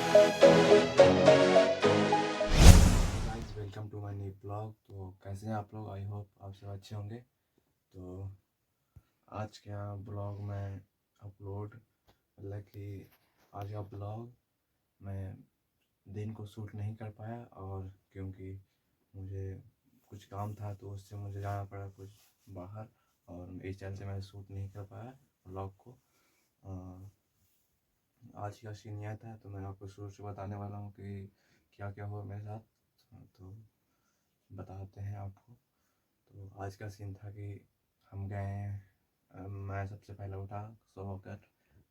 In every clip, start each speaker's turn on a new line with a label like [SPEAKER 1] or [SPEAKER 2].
[SPEAKER 1] Guys, welcome to my new blog. तो कैसे हैं आप लोग? आई होप आप सब अच्छे होंगे। तो आज का ब्लॉग में अपलोड मतलब कि आज का ब्लॉग मैं दिन को शूट नहीं कर पाया, और क्योंकि मुझे कुछ काम था तो उससे मुझे जाना पड़ा कुछ बाहर, और इस चलते मैं शूट नहीं कर पाया ब्लॉग को। आज का सीन यह था, तो मैं आपको शुरू से बताने वाला हूँ कि क्या क्या हुआ मेरे साथ। तो बताते हैं आपको। तो आज का सीन था कि हम गए, मैं सबसे पहले उठा सोकर,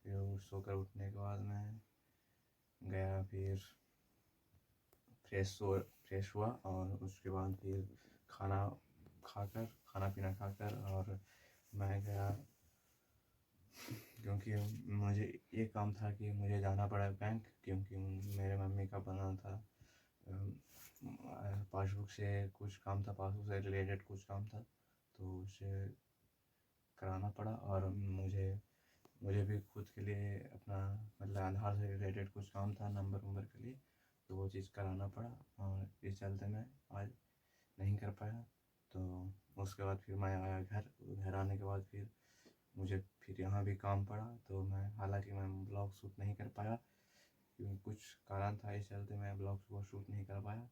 [SPEAKER 1] फिर सोकर उठने के बाद मैं गया, फिर फ्रेश हुआ, और उसके बाद फिर खाना पीना खाकर, और मैं गया क्योंकि मुझे ये काम था कि मुझे जाना पड़ा बैंक, क्योंकि मेरे मम्मी का बना था पासबुक से कुछ काम था, पासबुक से रिलेटेड कुछ काम था, तो उसे कराना पड़ा। और मुझे भी खुद के लिए अपना मतलब आधार से रिलेटेड कुछ काम था, नंबर के लिए, तो वो चीज़ कराना पड़ा, और इस चलते मैं आज नहीं कर पाया। तो उसके बाद फिर मैं आया घर आने के बाद फिर मुझे फिर यहाँ भी काम पड़ा, तो हालांकि मैं ब्लॉग शूट नहीं कर पाया क्योंकि कुछ कारण था, इस चलते मैं ब्लॉग को शूट नहीं कर पाया,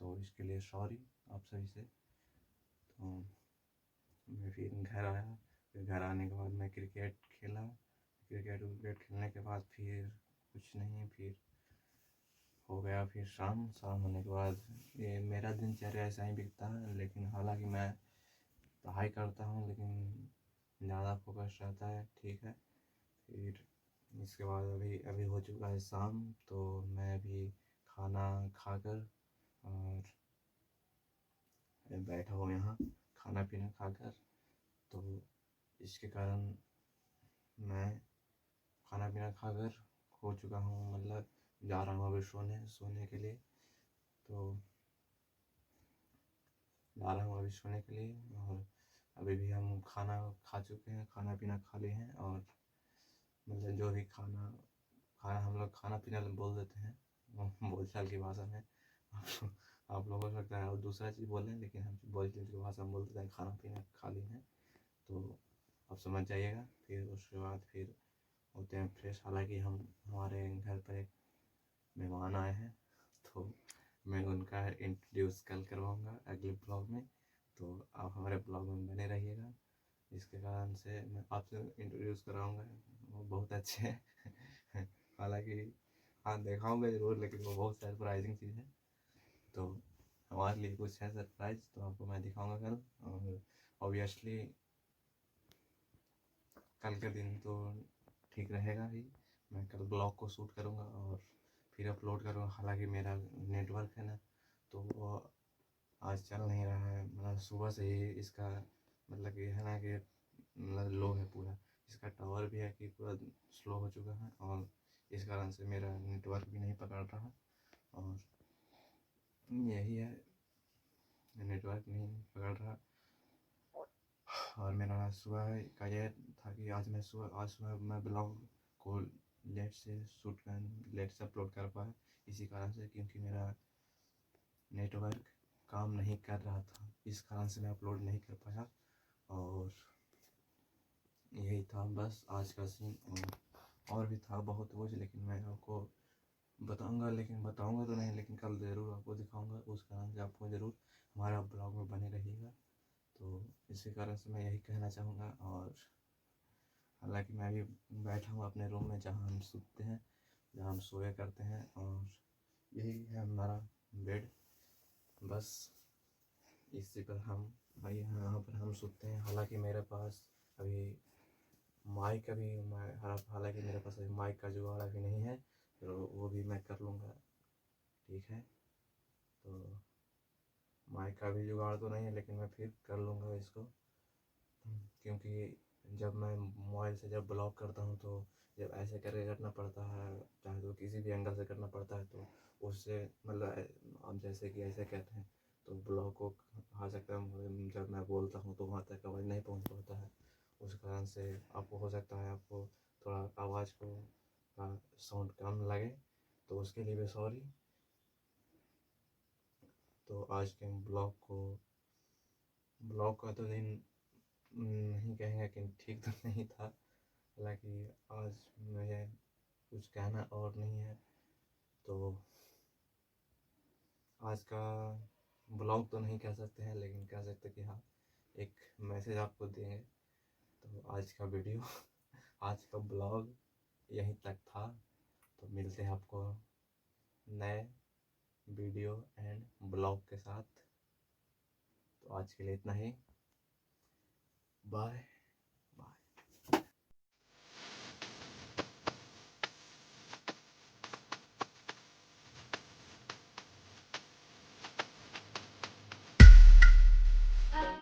[SPEAKER 1] तो इसके लिए सॉरी आप सभी से। तो मैं फिर घर आया, फिर घर आने के बाद मैं क्रिकेट खेला, क्रिकेट खेलने के बाद फिर कुछ नहीं, फिर हो गया फिर शाम होने के बाद ये मेरा दिनचर्या ऐसा ही बीतता है। लेकिन हालांकि मैं पढ़ाई करता हूँ, लेकिन ज़्यादा फोकस रहता है, ठीक है। फिर इसके बाद अभी अभी हो चुका है शाम, तो मैं अभी खाना खाकर और बैठा हूँ यहाँ खाना पीना खाकर। तो इसके कारण मैं खाना पीना खाकर हो चुका हूँ, मतलब जा रहा हूँ अभी सोने के लिए। तो जा रहा हूँ अभी सोने के लिए, और अभी भी हम खाना खा चुके हैं, खाना पीना खा लिए हैं, और मतलब जो भी खाना खाना हम लोग खाना पीना बोल देते हैं बोलचाल की भाषा में। आप लोगों को लगता है और दूसरा चीज़ बोल रहे हैं, लेकिन हम बोलचाल की भाषा में बोल देते हैं खाना पीना खा लिए हैं। तो आप समझ जाइएगा। फिर उसके बाद फिर होते हैं फ्रेश। हालांकि हमारे घर पर एक मेहमान आए हैं, तो मैं उनका इंट्रोड्यूस कल करवाऊँगा अगले ब्लॉग में, तो आप हमारे ब्लॉग में बने रहिएगा। इसके कारण से मैं आपसे इंट्रोड्यूस कराऊँगा, वो बहुत अच्छे हैं। हालांकि हाँ, दिखाऊँगा ज़रूर, लेकिन वो बहुत सरप्राइजिंग चीज़ है, तो हमारे लिए कुछ है सरप्राइज़, तो आपको मैं दिखाऊँगा कल। और ऑब्वियसली कल का दिन तो ठीक रहेगा ही, मैं कल ब्लॉग को शूट करूँगा और फिर अपलोड करूँगा। हालांकि मेरा नेटवर्क है ना, तो वो आज चल नहीं रहा है, मतलब सुबह से ही इसका मतलब कि है ना कि मतलब लो है पूरा, इसका टावर भी है कि पूरा स्लो हो चुका है, और इस कारण से मेरा नेटवर्क भी नहीं पकड़ रहा। और यही है, नेटवर्क नहीं पकड़ रहा। और मेरा सुबह का ये था कि आज सुबह मैं ब्लॉग को लेट से अपलोड कर पाया, इसी कारण से, क्योंकि मेरा नेटवर्क काम नहीं कर रहा था, इस कारण से मैं अपलोड नहीं कर पाया। और यही था बस आज का सीन। और भी था बहुत कुछ, लेकिन मैं आपको बताऊंगा, लेकिन बताऊंगा तो नहीं, लेकिन कल ज़रूर आपको दिखाऊंगा, उस कारण से आपको ज़रूर हमारा ब्लॉग में बने रहिएगा। तो इसी कारण से मैं यही कहना चाहूँगा। और हालांकि मैं भी बैठा हूँ अपने रूम में, जहाँ हम सोते हैं, जहाँ हम सोया करते हैं, और यही है हमारा बेड। बस इसी पर हम यहाँ पर हम सोते हैं। हालांकि मेरे पास अभी हालांकि मेरे पास अभी माइक का जुगाड़ अभी नहीं है, तो वो भी मैं कर लूँगा, ठीक है। तो माइक का भी जुगाड़ तो नहीं है, लेकिन मैं फिर कर लूँगा इसको, क्योंकि जब मैं मोबाइल से जब ब्लॉग करता हूँ, तो जब ऐसे करके करना पड़ता है, चाहे तो किसी भी एंगल से करना पड़ता है, तो उससे मतलब आप जैसे कि ऐसे कहते हैं, तो ब्लॉग को आ सकता है जब मैं बोलता हूँ तो वहाँ तक आवाज़ नहीं पहुँच पाता है। उस कारण से आपको हो सकता है आपको थोड़ा आवाज़ को का साउंड कम लगे, तो उसके लिए भी सॉरी। तो आज के ब्लॉग का तो दिन नहीं कहेंगे कि ठीक तो नहीं था, हालांकि आज मुझे कुछ कहना और नहीं है। तो आज का ब्लॉग तो नहीं कह सकते हैं, लेकिन कह सकते कि हाँ, एक मैसेज आपको देंगे। तो आज का वीडियो आज का ब्लॉग यहीं तक था। तो मिलते हैं आपको नए वीडियो एंड ब्लॉग के साथ। तो आज के लिए इतना ही, बाय।